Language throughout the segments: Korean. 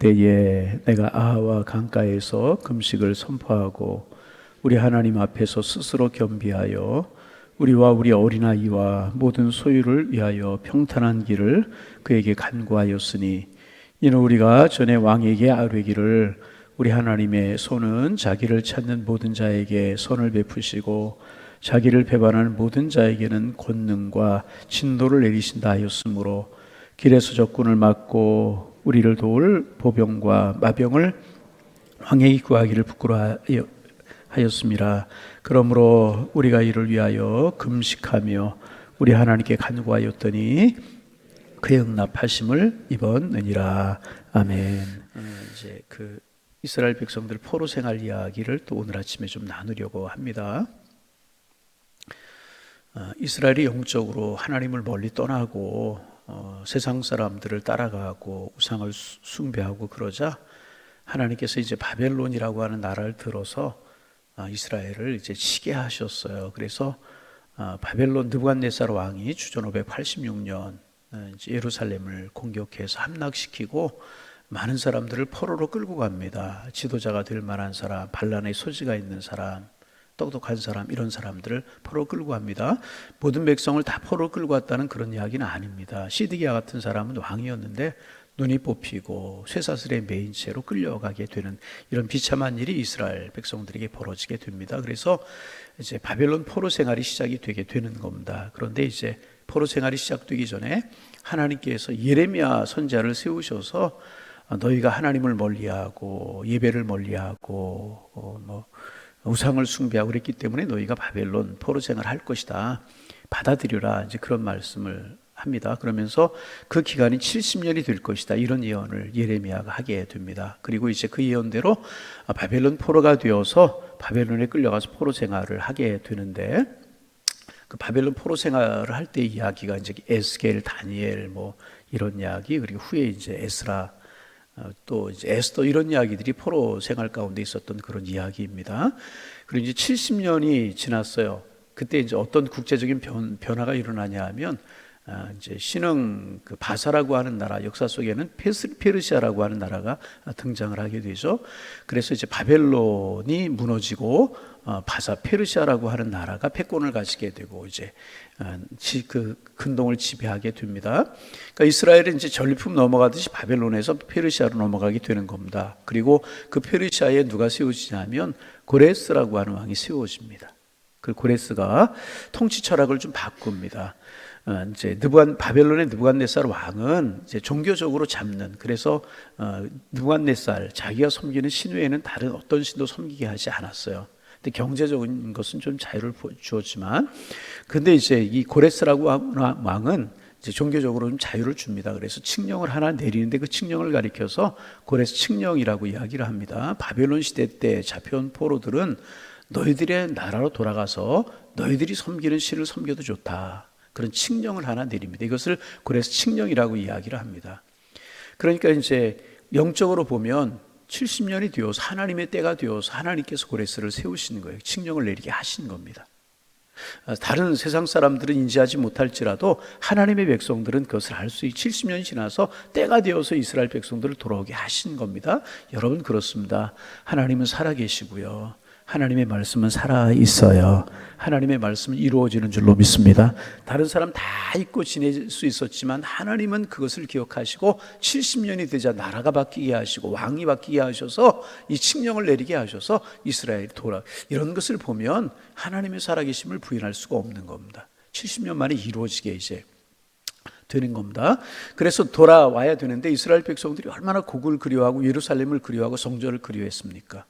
그때에 내가 아하와 강가에서 금식을 선포하고 우리 하나님 앞에서 스스로 겸비하여 우리와 우리 어린아이와 모든 소유를 위하여 평탄한 길을 그에게 간구하였으니 이는 우리가 전에 왕에게 아뢰기를 우리 하나님의 손은 자기를 찾는 모든 자에게 선을 베푸시고 자기를 배반하는 모든 자에게는 권능과 진노를 내리신다 하였으므로 길에서 적군을 막고 우리를 도울 보병과 마병을 왕에게 구하기를 부끄러워하였음이라. 그러므로 우리가 이를 위하여 금식하며 우리 하나님께 간구하였더니 그의 응답하심을 입었느니라. 아멘. 이제 그 이스라엘 백성들 포로 생활 이야기를 또 오늘 아침에 좀 나누려고 합니다. 이스라엘이 영적으로 하나님을 멀리 떠나고 세상 사람들을 따라가고 우상을 숭배하고 그러자 하나님께서 이제 바벨론이라고 하는 나라를 들어서 이스라엘을 이제 치게 하셨어요. 그래서 바벨론 느부갓네살 왕이 주전 586년 이제 예루살렘을 공격해서 함락시키고 많은 사람들을 포로로 끌고 갑니다. 지도자가 될 만한 사람, 반란의 소지가 있는 사람, 똑똑한 사람, 이런 사람들을 포로 끌고 갑니다. 모든 백성을 다 포로 끌고 왔다는 그런 이야기는 아닙니다. 시드기야 같은 사람은 왕이었는데 눈이 뽑히고 쇠사슬에 매인 채로 끌려가게 되는 이런 비참한 일이 이스라엘 백성들에게 벌어지게 됩니다. 그래서 이제 바벨론 포로 생활이 시작이 되게 되는 겁니다. 그런데 이제 포로 생활이 시작되기 전에 하나님께서 예레미야 선지자를 세우셔서 너희가 하나님을 멀리하고 예배를 멀리하고 우상을 숭배하고 그랬기 때문에 너희가 바벨론 포로 생활을 할 것이다. 받아들여라. 이제 그런 말씀을 합니다. 그러면서 그 기간이 70년이 될 것이다. 이런 예언을 예레미야가 하게 됩니다. 그리고 이제 그 예언대로 바벨론 포로가 되어서 바벨론에 끌려가서 포로 생활을 하게 되는데 그 바벨론 포로 생활을 할 때 이야기가 이제 에스겔, 다니엘 이런 이야기, 그리고 후에 이제 에스라 또 이제 에스더, 이런 이야기들이 포로 생활 가운데 있었던 그런 이야기입니다. 그리고 이제 70년이 지났어요. 그때 이제 어떤 국제적인 변화가 일어나냐 하면 이제 신흥 그 바사라고 하는 나라, 역사 속에는 페르시아라고 하는 나라가 등장을 하게 되죠. 그래서 이제 바벨론이 무너지고 바사 페르시아라고 하는 나라가 패권을 가지게 되고 이제 그 근동을 지배하게 됩니다. 그러니까 이스라엘은 이제 전리품 넘어가듯이 바벨론에서 페르시아로 넘어가게 되는 겁니다. 그리고 그 페르시아에 누가 세워지냐면 고레스라고 하는 왕이 세워집니다. 그 고레스가 통치 철학을 좀 바꿉니다. 이제 바벨론의 느부갓네살 왕은 이제 종교적으로 잡는, 그래서 느부갓네살 자기가 섬기는 신 외에는 다른 어떤 신도 섬기게 하지 않았어요. 근데 경제적인 것은 좀 자유를 주었지만, 근데 이제 이 고레스라고 하는 왕은 이제 종교적으로 좀 자유를 줍니다. 그래서 칙령을 하나 내리는데 그 칙령을 가리켜서 고레스 칙령이라고 이야기를 합니다. 바벨론 시대 때 잡혀온 포로들은 너희들의 나라로 돌아가서 너희들이 섬기는 신을 섬겨도 좋다. 그런 칙령을 하나 내립니다. 이것을 고레스 칙령이라고 이야기를 합니다. 그러니까 이제 영적으로 보면 70년이 되어서 하나님의 때가 되어서 하나님께서 고레스를 세우시는 거예요. 칙령을 내리게 하신 겁니다. 다른 세상 사람들은 인지하지 못할지라도 하나님의 백성들은 그것을 알 수 있고 70년이 지나서 때가 되어서 이스라엘 백성들을 돌아오게 하신 겁니다. 여러분, 그렇습니다. 하나님은 살아계시고요. 하나님의 말씀은 살아있어요. 하나님의 말씀은 이루어지는 줄로 믿습니다. 다른 사람 다 잊고 지낼 수 있었지만 하나님은 그것을 기억하시고 70년이 되자 나라가 바뀌게 하시고 왕이 바뀌게 하셔서 이 칙령을 내리게 하셔서 이스라엘이 이런 것을 보면 하나님의 살아계심을 부인할 수가 없는 겁니다. 70년 만에 이루어지게 이제 되는 겁니다. 그래서 돌아와야 되는데 이스라엘 백성들이 얼마나 곡을 그리워하고 예루살렘을 그리워하고 성전을 그리워했습니까?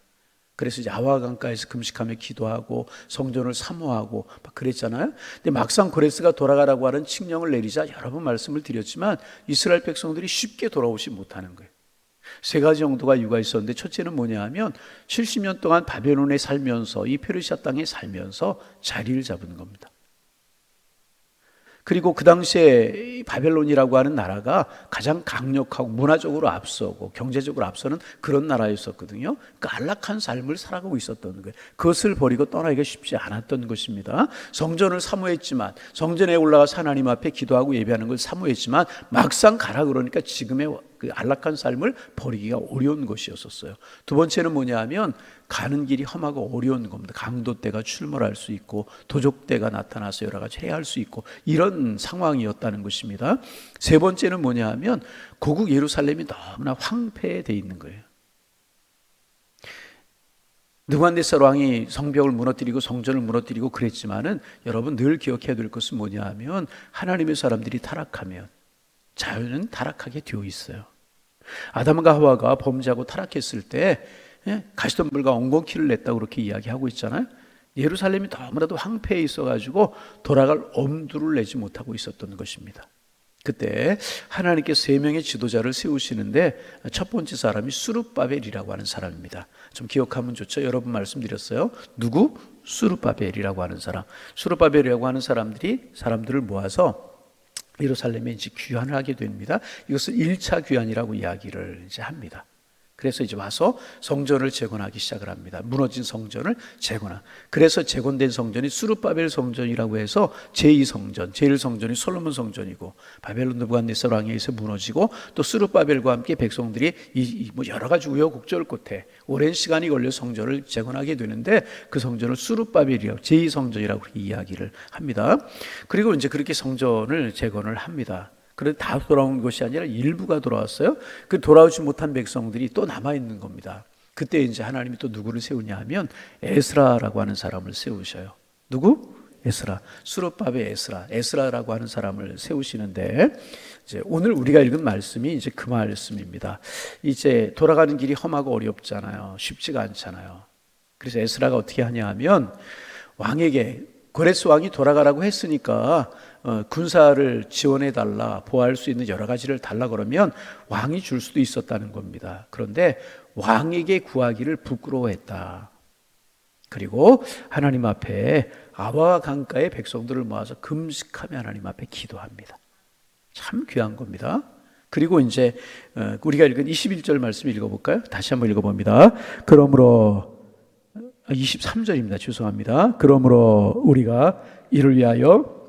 그래서 이제 아와 강가에서 금식하며 기도하고 성전을 사모하고 막 그랬잖아요. 근데 막상 고레스가 돌아가라고 하는 칙령을 내리자 여러 번 말씀을 드렸지만 이스라엘 백성들이 쉽게 돌아오지 못하는 거예요. 세 가지 정도가 이유가 있었는데, 첫째는 뭐냐 하면 70년 동안 바벨론에 살면서 이 페르시아 땅에 살면서 자리를 잡은 겁니다. 그리고 그 당시에 바벨론이라고 하는 나라가 가장 강력하고 문화적으로 앞서고 경제적으로 앞서는 그런 나라였었거든요. 그 안락한 삶을 살아가고 있었던 거예요. 그것을 버리고 떠나기가 쉽지 않았던 것입니다. 성전을 사모했지만, 성전에 올라가서 하나님 앞에 기도하고 예배하는 걸 사모했지만 막상 가라 그러니까 지금의 그 안락한 삶을 버리기가 어려운 것이었었어요. 두 번째는 뭐냐 하면 가는 길이 험하고 어려운 겁니다. 강도떼가 출몰할 수 있고 도적떼가 나타나서 여러 가지 해야 할 수 있고 이런 상황이었다는 것입니다. 세 번째는 뭐냐 하면 고국 예루살렘이 너무나 황폐되어 있는 거예요. 느부갓네살 왕이 성벽을 무너뜨리고 성전을 무너뜨리고 그랬지만은 여러분 늘 기억해야 될 것은 뭐냐 하면 하나님의 사람들이 타락하면 자연은 타락하게 되어 있어요. 아담과 하와가 범죄하고 타락했을 때 가시덤불과 엉겅퀴를 냈다고 그렇게 이야기하고 있잖아요. 예루살렘이 너무나도 황폐해 있어가지고 돌아갈 엄두를 내지 못하고 있었던 것입니다. 그때 하나님께 세 명의 지도자를 세우시는데 첫 번째 사람이 수룹바벨이라고 하는 사람입니다. 좀 기억하면 좋죠. 여러 번 말씀드렸어요. 누구? 수룹바벨이라고 하는 사람. 수룹바벨이라고 하는 사람들을 모아서 예루살렘에 이제 귀환을 하게 됩니다. 이것을 1차 귀환이라고 이야기를 이제 합니다. 그래서 이제 와서 성전을 재건하기 시작을 합니다. 무너진 성전을 재건하. 그래서 재건된 성전이 수룹바벨 성전이라고 해서 제2성전, 제1성전이 솔로몬 성전이고 바벨론 느부갓네살 왕에 의해서 무너지고 또 수룹바벨과 함께 백성들이 뭐 여러 가지 우여곡절 끝에 오랜 시간이 걸려 성전을 재건하게 되는데 그 성전을 수룹바벨이라고 제2성전이라고 이야기를 합니다. 그리고 이제 그렇게 성전을 재건을 합니다. 그런데 다 돌아온 것이 아니라 일부가 돌아왔어요. 그 돌아오지 못한 백성들이 또 남아있는 겁니다. 그때 이제 하나님이 또 누구를 세우냐 하면 에스라라고 하는 사람을 세우셔요. 누구? 에스라. 수룹바벨 에스라라고 하는 사람을 세우시는데 이제 오늘 우리가 읽은 말씀이 이제 그 말씀입니다. 이제 돌아가는 길이 험하고 어렵잖아요. 쉽지가 않잖아요. 그래서 에스라가 어떻게 하냐 하면 왕에게 고레스 왕이 돌아가라고 했으니까 군사를 지원해달라, 보호할 수 있는 여러 가지를 달라 그러면 왕이 줄 수도 있었다는 겁니다. 그런데 왕에게 구하기를 부끄러워했다. 그리고 하나님 앞에 아와 강가의 백성들을 모아서 금식하며 하나님 앞에 기도합니다. 참 귀한 겁니다. 그리고 이제 우리가 읽은 21절 말씀 읽어볼까요? 다시 한번 읽어봅니다. 그러므로 23절입니다. 죄송합니다. 그러므로 우리가 이를 위하여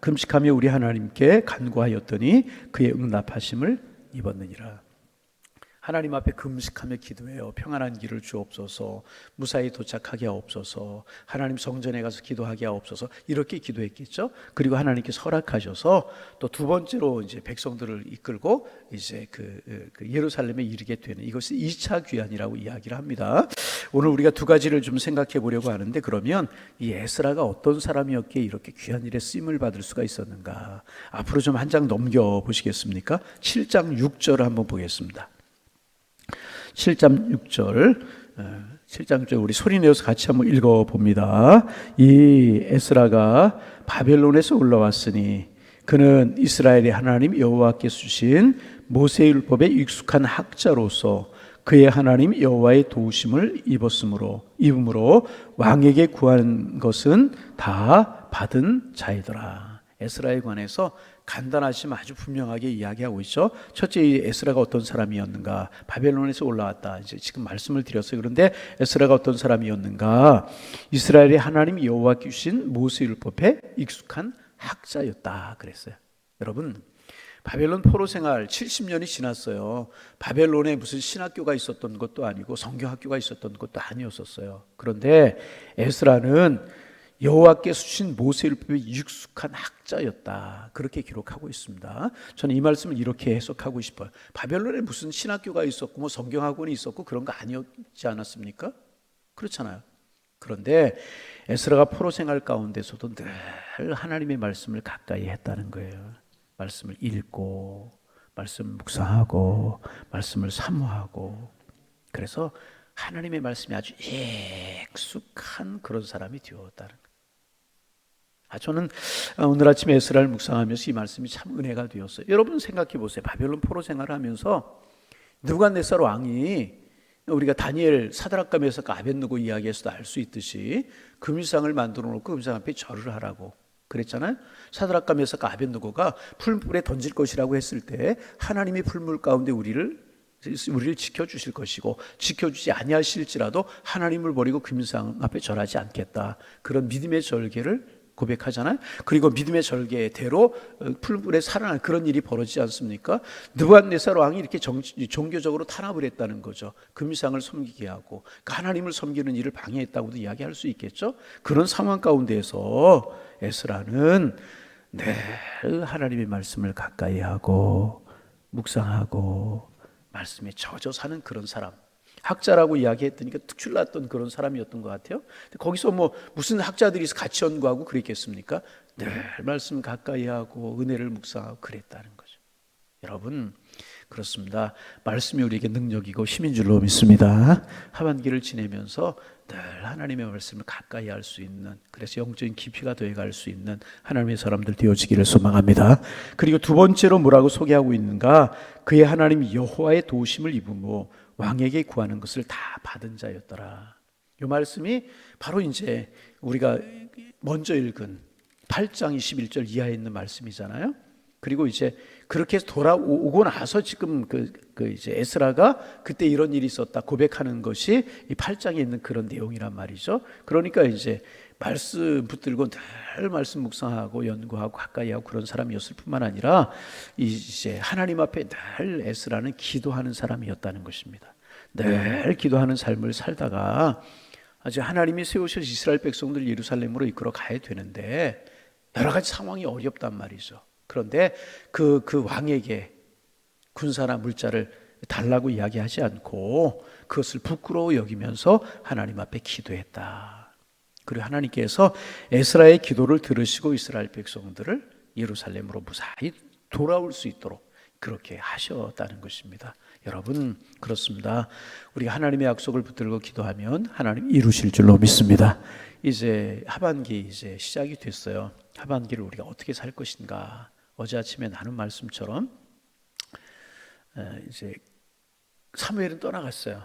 금식하며 우리 하나님께 간구하였더니 그의 응답하심을 입었느니라. 하나님 앞에 금식하며 기도해요. 평안한 길을 주옵소서, 무사히 도착하게 하옵소서, 하나님 성전에 가서 기도하게 하옵소서, 이렇게 기도했겠죠. 그리고 하나님께서 허락하셔서 또 두 번째로 이제 백성들을 이끌고 이제 그 예루살렘에 이르게 되는 이것이 2차 귀환이라고 이야기를 합니다. 오늘 우리가 두 가지를 좀 생각해 보려고 하는데, 그러면 이 에스라가 어떤 사람이었기에 이렇게 귀한 일에 쓰임을 받을 수가 있었는가? 앞으로 좀 한 장 넘겨 보시겠습니까? 7장 6절을 한번 보겠습니다. 7장 6절, 7장 6절 우리 소리내어서 같이 한번 읽어봅니다. 이 에스라가 바벨론에서 올라왔으니 그는 이스라엘의 하나님 여호와께서 주신 모세의 율법에 익숙한 학자로서 그의 하나님 여호와의 도우심을 입음으로 왕에게 구한 것은 다 받은 자이더라. 에스라에 관해서 간단하지만 아주 분명하게 이야기하고 있죠. 첫째, 이 에스라가 어떤 사람이었는가? 바벨론에서 올라왔다. 이제 지금 말씀을 드렸어요. 그런데 에스라가 어떤 사람이었는가? 이스라엘의 하나님 여호와께 주신 모세 율법에 익숙한 학자였다 그랬어요. 여러분, 바벨론 포로 생활 70년이 지났어요. 바벨론에 무슨 신학교가 있었던 것도 아니고 성경학교가 있었던 것도 아니었었어요. 그런데 에스라는 여호와께서 주신 모세 율법에 익숙한 학자였다. 그렇게 기록하고 있습니다. 저는 이 말씀을 이렇게 해석하고 싶어요. 바벨론에 무슨 신학교가 있었고 뭐 성경학원이 있었고 그런 거 아니었지 않았습니까? 그렇잖아요. 그런데 에스라가 포로 생활 가운데서도 늘 하나님의 말씀을 가까이 했다는 거예요. 말씀을 읽고 말씀을 묵상하고 말씀을 사모하고, 그래서 하나님의 말씀이 아주 익숙한 그런 사람이 되었다는 거예요. 저는 오늘 아침에 에스라를 묵상하면서 이 말씀이 참 은혜가 되었어요. 여러분 생각해 보세요. 바벨론 포로 생활을 하면서 느부갓네살 왕이, 우리가 다니엘, 사드락과 메삭과 아벳느고 이야기에서도 알 수 있듯이 금상을 만들어 놓고 금상 앞에 절을 하라고 그랬잖아요. 사드락과 메삭과 아벳느고가 풀물에 던질 것이라고 했을 때 하나님이 풀물 가운데 우리를 지켜주실 것이고 지켜주지 아니하실지라도 하나님을 버리고 금상 앞에 절하지 않겠다. 그런 믿음의 절개를 고백하잖아요. 그리고 믿음의 절개대로 풀물에 살아난 그런 일이 벌어지지 않습니까? 느부갓네살 왕이 이렇게 종교적으로 탄압을 했다는 거죠. 금상을 섬기게 하고 하나님을 섬기는 일을 방해했다고도 이야기할 수 있겠죠. 그런 상황 가운데에서 에스라는 늘 하나님의 말씀을 가까이 하고 묵상하고 말씀에 젖어 사는 그런 사람, 학자라고 이야기했더니까 특출났던 그런 사람이었던 것 같아요. 거기서 뭐 무슨 학자들이 같이 연구하고 그랬겠습니까? 늘 말씀 가까이 하고 은혜를 묵상하고 그랬다는 거죠. 여러분, 그렇습니다. 말씀이 우리에게 능력이고 힘인 줄로 믿습니다. 하반기를 지내면서 늘 하나님의 말씀을 가까이 할 수 있는, 그래서 영적인 깊이가 되어갈 수 있는 하나님의 사람들 되어지기를 소망합니다. 그리고 두 번째로 뭐라고 소개하고 있는가? 그의 하나님 여호와의 도우심을 입으므로 왕에게 구하는 것을 다 받은 자였더라. 이 말씀이 바로 이제 우리가 먼저 읽은 8장 21절 이하에 있는 말씀이잖아요. 그리고 이제 그렇게 돌아오고 나서 지금 이제 에스라가 그때 이런 일이 있었다 고백하는 것이 이 8장에 있는 그런 내용이란 말이죠. 그러니까 이제 말씀 붙들고 늘 말씀 묵상하고 연구하고 가까이 하고 그런 사람이었을 뿐만 아니라 이제 하나님 앞에 늘 에스라는 기도하는 사람이었다는 것입니다. 늘 기도하는 삶을 살다가 아주 하나님이 세우셔 이스라엘 백성들 예루살렘으로 이끌어 가야 되는데 여러 가지 상황이 어렵단 말이죠. 그런데 그 왕에게 군사나 물자를 달라고 이야기하지 않고 그것을 부끄러워 여기면서 하나님 앞에 기도했다. 그리고 하나님께서 에스라의 기도를 들으시고 이스라엘 백성들을 예루살렘으로 무사히 돌아올 수 있도록 그렇게 하셨다는 것입니다. 여러분, 그렇습니다. 우리가 하나님의 약속을 붙들고 기도하면 하나님 이루실 줄로 믿습니다. 이제 하반기 이제 시작이 됐어요. 하반기를 우리가 어떻게 살 것인가? 어제 아침에 나눈 말씀처럼 이제 사무엘은 떠나갔어요.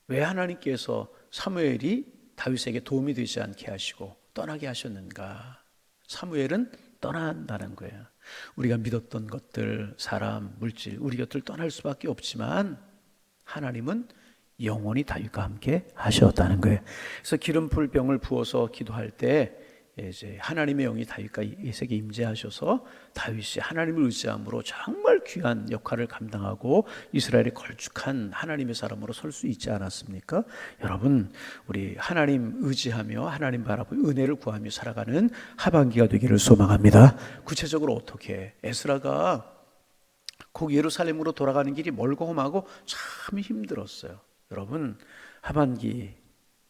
왜 하나님께서 사무엘이 다윗에게 도움이 되지 않게 하시고 떠나게 하셨는가? 사무엘은 떠난다는 거예요. 우리가 믿었던 것들, 사람, 물질, 우리 곁을 떠날 수밖에 없지만 하나님은 영원히 다윗과 함께 하셨다는 거예요. 그래서 기름풀 병을 부어서 기도할 때 이제 하나님의 영이 다윗과 이색에 임재하셔서 다윗이 하나님을 의지함으로 정말 귀한 역할을 감당하고 이스라엘의 걸쭉한 하나님의 사람으로 설 수 있지 않았습니까? 여러분, 우리 하나님 의지하며 하나님 바라보며 은혜를 구하며 살아가는 하반기가 되기를 소망합니다. 구체적으로 어떻게? 에스라가 곧 예루살렘으로 돌아가는 길이 멀고 험하고 참 힘들었어요. 여러분, 하반기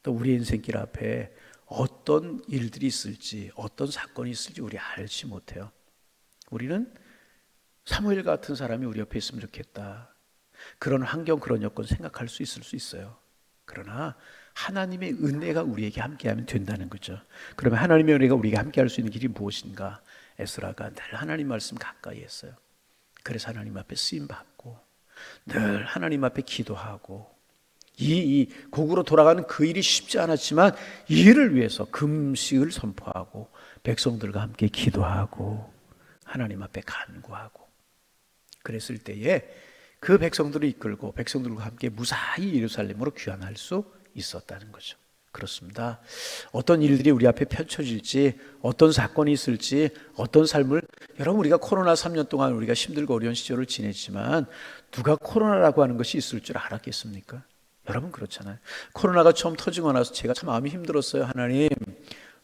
또 우리 인생길 앞에 어떤 일들이 있을지, 어떤 사건이 있을지 우리 알지 못해요. 우리는 사무엘 같은 사람이 우리 옆에 있으면 좋겠다. 그런 환경, 그런 여건 생각할 수 있을 수 있어요. 그러나 하나님의 은혜가 우리에게 함께하면 된다는 거죠. 그러면 하나님의 은혜가 우리에게 함께할 수 있는 길이 무엇인가? 에스라가 늘 하나님 말씀 가까이 했어요. 그래서 하나님 앞에 쓰임받고 늘 하나님 앞에 기도하고 이 곡으로 돌아가는 그 일이 쉽지 않았지만 이 일을 위해서 금식을 선포하고 백성들과 함께 기도하고 하나님 앞에 간구하고 그랬을 때에 그 백성들을 이끌고 백성들과 함께 무사히 예루살렘으로 귀환할 수 있었다는 거죠. 그렇습니다. 어떤 일들이 우리 앞에 펼쳐질지, 어떤 사건이 있을지, 어떤 삶을, 여러분 우리가 코로나 3년 동안 우리가 힘들고 어려운 시절을 지냈지만 누가 코로나라고 하는 것이 있을 줄 알았겠습니까? 여러분 그렇잖아요. 코로나가 처음 터지고 나서 제가 참 마음이 힘들었어요. 하나님,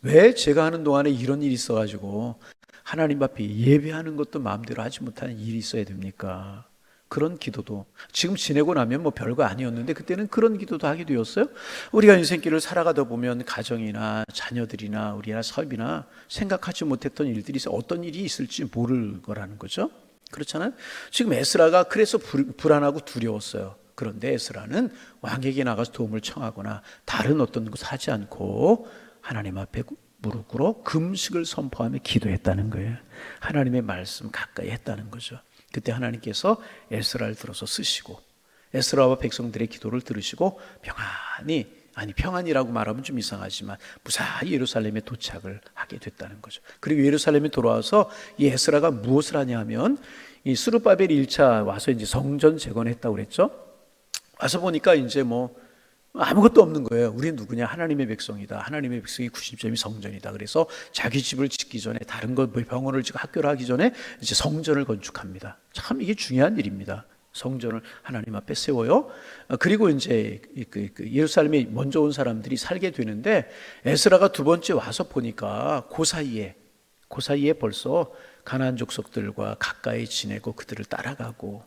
왜 제가 하는 동안에 이런 일이 있어가지고 하나님 앞에 예배하는 것도 마음대로 하지 못하는 일이 있어야 됩니까? 그런 기도도 지금 지내고 나면 뭐 별거 아니었는데 그때는 그런 기도도 하게 되었어요. 우리가 인생길을 살아가다 보면 가정이나 자녀들이나 우리나 사업이나 생각하지 못했던 일들이 있어 어떤 일이 있을지 모를 거라는 거죠. 그렇잖아요. 지금 에스라가 그래서 불안하고 두려웠어요. 그런데 에스라는 왕에게 나가서 도움을 청하거나 다른 어떤 것을 하지 않고 하나님 앞에 무릎 꿇어 금식을 선포하며 기도했다는 거예요. 하나님의 말씀 가까이 했다는 거죠. 그때 하나님께서 에스라를 들어서 쓰시고 에스라와 백성들의 기도를 들으시고 평안이라고 말하면 좀 이상하지만 무사히 예루살렘에 도착을 하게 됐다는 거죠. 그리고 예루살렘에 돌아와서 이 에스라가 무엇을 하냐 하면 이 스룹바벨이 1차 와서 이제 성전 재건했다고 그랬죠. 와서 보니까 이제 뭐 아무것도 없는 거예요. 우리는 누구냐? 하나님의 백성이다. 하나님의 백성이 90점이 성전이다. 그래서 자기 집을 짓기 전에, 다른 거 병원을 짓고 학교를 하기 전에 이제 성전을 건축합니다. 참 이게 중요한 일입니다. 성전을 하나님 앞에 세워요. 그리고 이제 예루살렘에 먼저 온 사람들이 살게 되는데, 에스라가 두 번째 와서 보니까 그 사이에 벌써 가나안 족속들과 가까이 지내고 그들을 따라가고,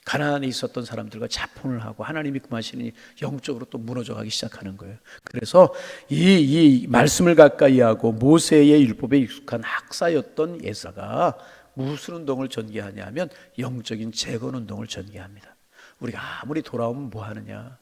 가나안에 있었던 사람들과 자폰을 하고 하나님이 금하시니 영적으로 또 무너져가기 시작하는 거예요. 그래서 이 말씀을 가까이 하고 모세의 율법에 익숙한 학사였던 에스라가 무슨 운동을 전개하냐면 영적인 재건 운동을 전개합니다. 우리가 아무리 돌아오면 뭐 하느냐,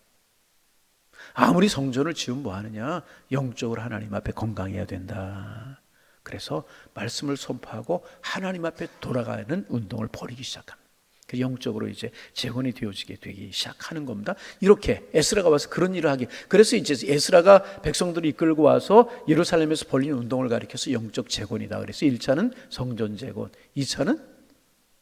아무리 성전을 지으면 뭐 하느냐, 영적으로 하나님 앞에 건강해야 된다. 그래서 말씀을 선포하고 하나님 앞에 돌아가는 운동을 벌이기 시작합니다. 그 영적으로 이제 재건이 되어지게 되기 시작하는 겁니다. 이렇게 에스라가 와서 그런 일을 하게. 그래서 이제 에스라가 백성들을 이끌고 와서 예루살렘에서 벌리는 운동을 가리켜서 영적 재건이다. 그래서 1차는 성전 재건, 2차는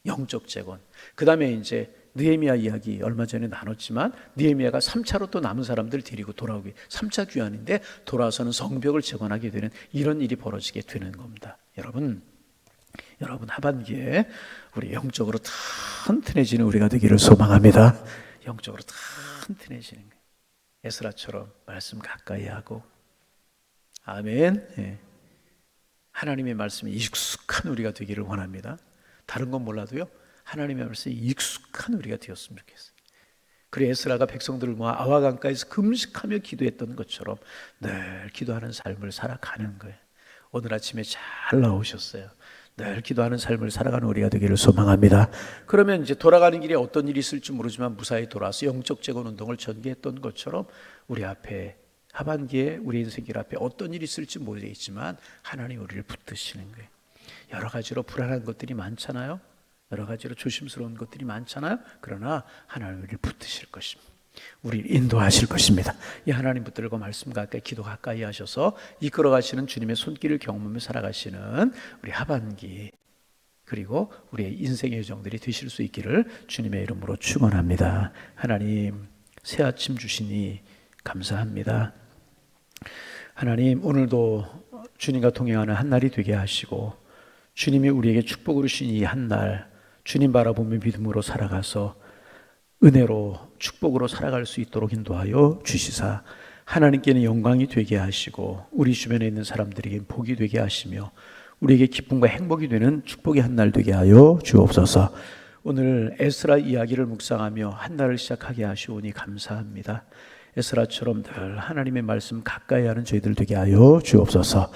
영적 재건. 그 다음에 이제 느헤미야 이야기 얼마 전에 나눴지만, 느헤미야가 3차로 또 남은 사람들 데리고 돌아오기, 3차 귀환인데 돌아와서는 성벽을 재건하게 되는 이런 일이 벌어지게 되는 겁니다. 여러분 하반기에 우리 영적으로 튼튼해지는 우리가 되기를 소망합니다. 영적으로 튼튼해지는 거예요. 에스라처럼 말씀 가까이 하고, 아멘. 예. 하나님의 말씀에 익숙한 우리가 되기를 원합니다. 다른 건 몰라도요, 하나님의 말씀에 익숙한 우리가 되었으면 좋겠어요. 그리고 에스라가 백성들을 모아 아와강가에서 금식하며 기도했던 것처럼 늘 기도하는 삶을 살아가는 거예요. 오늘 아침에 잘 나오셨어요. 늘 기도하는 삶을 살아가는 우리가 되기를 소망합니다. 그러면 이제 돌아가는 길에 어떤 일이 있을지 모르지만 무사히 돌아와서 영적 재건 운동을 전개했던 것처럼 우리 앞에 하반기에 우리 인생길 앞에 어떤 일이 있을지 모르겠지만 하나님 우리를 붙드시는 거예요. 여러 가지로 불안한 것들이 많잖아요. 여러 가지로 조심스러운 것들이 많잖아요. 그러나 하나님 우리를 붙드실 것입니다. 우리를 인도하실 것입니다. 이 하나님 붙들고 말씀 가까이, 기도 가까이 하셔서 이끌어 가시는 주님의 손길을 경험하며 살아가시는 우리 하반기, 그리고 우리의 인생의 여정들이 되실 수 있기를 주님의 이름으로 축원합니다. 하나님, 새 아침 주시니 감사합니다. 하나님, 오늘도 주님과 동행하는 한 날이 되게 하시고, 주님이 우리에게 축복으로 주신 이 한 날, 주님 바라보며 믿음으로 살아가서 은혜로 축복으로 살아갈 수 있도록 인도하여 주시사 하나님께는 영광이 되게 하시고 우리 주변에 있는 사람들에게 복이 되게 하시며 우리에게 기쁨과 행복이 되는 축복의 한 날 되게 하여 주옵소서. 오늘 에스라 이야기를 묵상하며 한 날을 시작하게 하시오니 감사합니다. 에스라처럼 늘 하나님의 말씀 가까이 하는 저희들 되게 하여 주옵소서.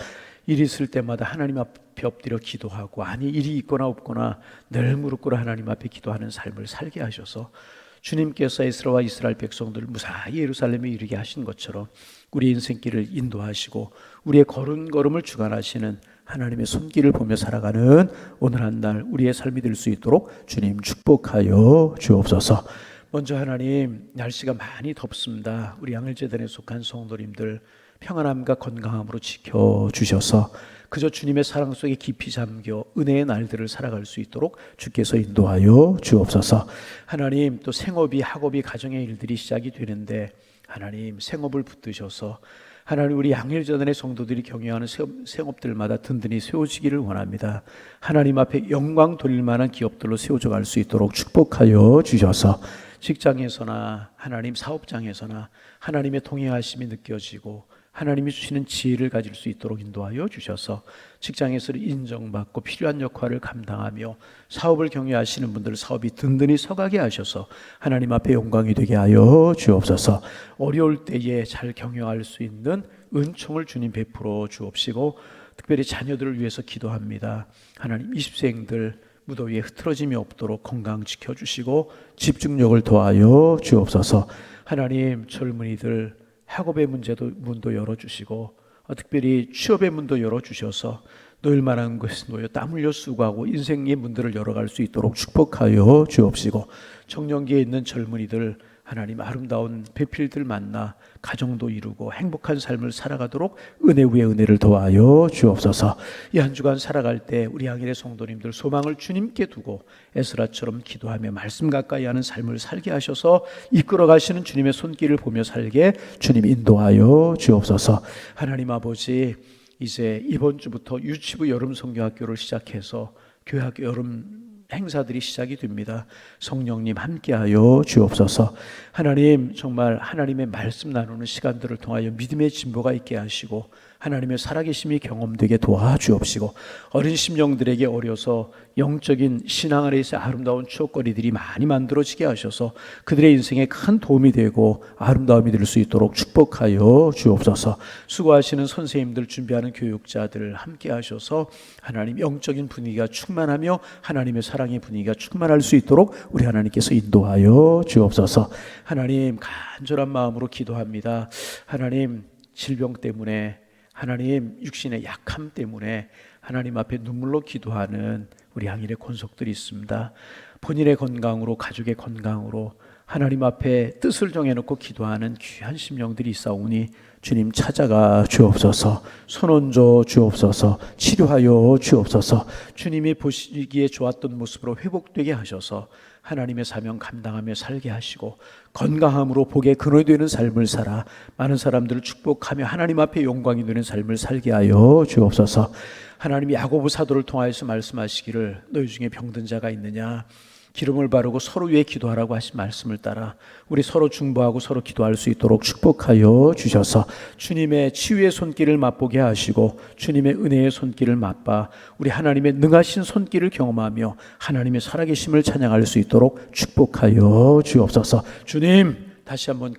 일이 있을 때마다 하나님 앞에 엎드려 기도하고, 아니 일이 있거나 없거나 늘 무릎 꿇어 하나님 앞에 기도하는 삶을 살게 하셔서 주님께서 에스라와 이스라엘 백성들을 무사히 예루살렘에 이르게 하신 것처럼 우리 인생길을 인도하시고 우리의 걸음걸음을 주관하시는 하나님의 손길을 보며 살아가는 오늘 한 날 우리의 삶이 될 수 있도록 주님 축복하여 주옵소서. 먼저 하나님, 날씨가 많이 덥습니다. 우리 양일재단에 속한 성도님들 평안함과 건강함으로 지켜주셔서 그저 주님의 사랑 속에 깊이 잠겨 은혜의 날들을 살아갈 수 있도록 주께서 인도하여 주옵소서. 하나님, 또 생업이 학업이 가정의 일들이 시작이 되는데 하나님 생업을 붙드셔서 하나님 우리 양일재단의 성도들이 경영하는 생업들마다 든든히 세워지기를 원합니다. 하나님 앞에 영광 돌릴 만한 기업들로 세워져 갈 수 있도록 축복하여 주셔서 직장에서나 하나님 사업장에서나 하나님의 동행하심이 느껴지고 하나님이 주시는 지혜를 가질 수 있도록 인도하여 주셔서 직장에서 인정받고 필요한 역할을 감당하며 사업을 경영하시는 분들 사업이 든든히 서가게 하셔서 하나님 앞에 영광이 되게 하여 주옵소서. 어려울 때에 잘 경영할 수 있는 은총을 주님 베풀어 주옵시고 특별히 자녀들을 위해서 기도합니다. 하나님 20세행들 무더위에 흐트러짐이 없도록 건강 지켜주시고 집중력을 더하여 주옵소서. 하나님 젊은이들 학업의 문도 열어주시고 특별히 취업의 문도 열어주셔서 놓일 만한 것을 놓여 땀 흘려 수고하고 인생의 문들을 열어갈 수 있도록 축복하여 주옵시고 청년기에 있는 젊은이들 하나님 아름다운 배필들 만나 가정도 이루고 행복한 삶을 살아가도록 은혜 위에 은혜를 더하여 주옵소서. 이 한 주간 살아갈 때 우리 향일의 성도님들 소망을 주님께 두고 에스라처럼 기도하며 말씀 가까이 하는 삶을 살게 하셔서 이끌어 가시는 주님의 손길을 보며 살게 주님 인도하여 주옵소서. 하나님 아버지, 이제 이번 주부터 유치부 여름 성경학교를 시작해서 교회학교 여름 행사들이 시작이 됩니다. 성령님 함께하여 주옵소서. 하나님, 정말 하나님의 말씀 나누는 시간들을 통하여 믿음의 진보가 있게 하시고 하나님의 살아계심이 경험되게 도와주옵시고 어린 심령들에게 어려서 영적인 신앙 안에서 아름다운 추억거리들이 많이 만들어지게 하셔서 그들의 인생에 큰 도움이 되고 아름다움이 될 수 있도록 축복하여 주옵소서. 수고하시는 선생님들, 준비하는 교육자들 함께 하셔서 하나님 영적인 분위기가 충만하며 하나님의 사랑의 분위기가 충만할 수 있도록 우리 하나님께서 인도하여 주옵소서. 하나님, 간절한 마음으로 기도합니다. 하나님, 질병 때문에, 하나님 육신의 약함 때문에 하나님 앞에 눈물로 기도하는 우리 향일의 권속들이 있습니다. 본인의 건강으로, 가족의 건강으로 하나님 앞에 뜻을 정해놓고 기도하는 귀한 심령들이 있사오니 주님 찾아가 주옵소서. 손 얹어 주옵소서. 치료하여 주옵소서. 주님이 보시기에 좋았던 모습으로 회복되게 하셔서 하나님의 사명 감당하며 살게 하시고 건강함으로 복의 근원이 되는 삶을 살아 많은 사람들을 축복하며 하나님 앞에 영광이 되는 삶을 살게 하여 주옵소서. 하나님이 야고보 사도를 통하여서 말씀하시기를 너희 중에 병든 자가 있느냐, 기름을 바르고 서로 위해 기도하라고 하신 말씀을 따라 우리 서로 중보하고 서로 기도할 수 있도록 축복하여 주셔서 주님의 치유의 손길을 맛보게 하시고 주님의 은혜의 손길을 맛봐 우리 하나님의 능하신 손길을 경험하며 하나님의 살아계심을 찬양할 수 있도록 축복하여 주옵소서. 주님, 다시 한번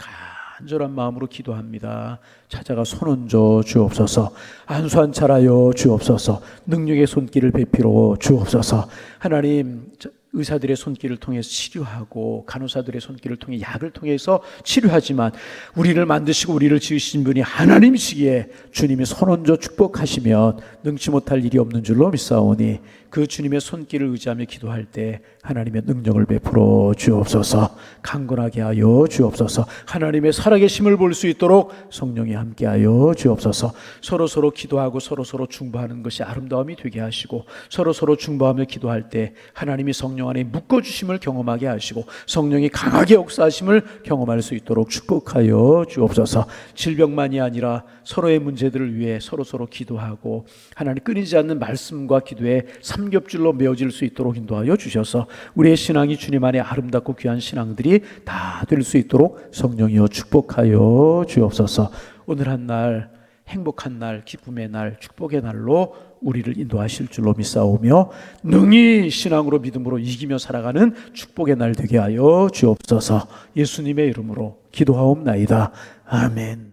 간절한 마음으로 기도합니다. 찾아가 손 얹어 주옵소서. 안수한찰하여 주옵소서. 능력의 손길을 베풀어 주옵소서. 하나님, 의사들의 손길을 통해서 치료하고 간호사들의 손길을 통해 약을 통해서 치료하지만 우리를 만드시고 우리를 지으신 분이 하나님이시기에 주님이 손 얹어 축복하시면 능치 못할 일이 없는 줄로 믿사오니 그 주님의 손길을 의지하며 기도할 때 하나님의 능력을 베풀어 주옵소서. 강건하게 하여 주옵소서. 하나님의 살아계심을 볼 수 있도록 성령이 함께하여 주옵소서. 서로 기도하고 서로 중보하는 것이 아름다움이 되게 하시고 서로 중보하며 기도할 때 하나님이 성령 안에 묶어주심을 경험하게 하시고 성령이 강하게 역사하심을 경험할 수 있도록 축복하여 주옵소서. 질병만이 아니라 서로의 문제들을 위해 서로 기도하고 하나님 끊이지 않는 말씀과 기도에 삼겹줄로 메어질 수 있도록 인도하여 주셔서 우리의 신앙이 주님 안에 아름답고 귀한 신앙들이 다 될 수 있도록 성령이여 축복하여 주옵소서. 오늘 한 날 행복한 날, 기쁨의 날, 축복의 날로 우리를 인도하실 줄로 믿사오며 능히 신앙으로 믿음으로 이기며 살아가는 축복의 날 되게 하여 주옵소서. 예수님의 이름으로 기도하옵나이다. 아멘.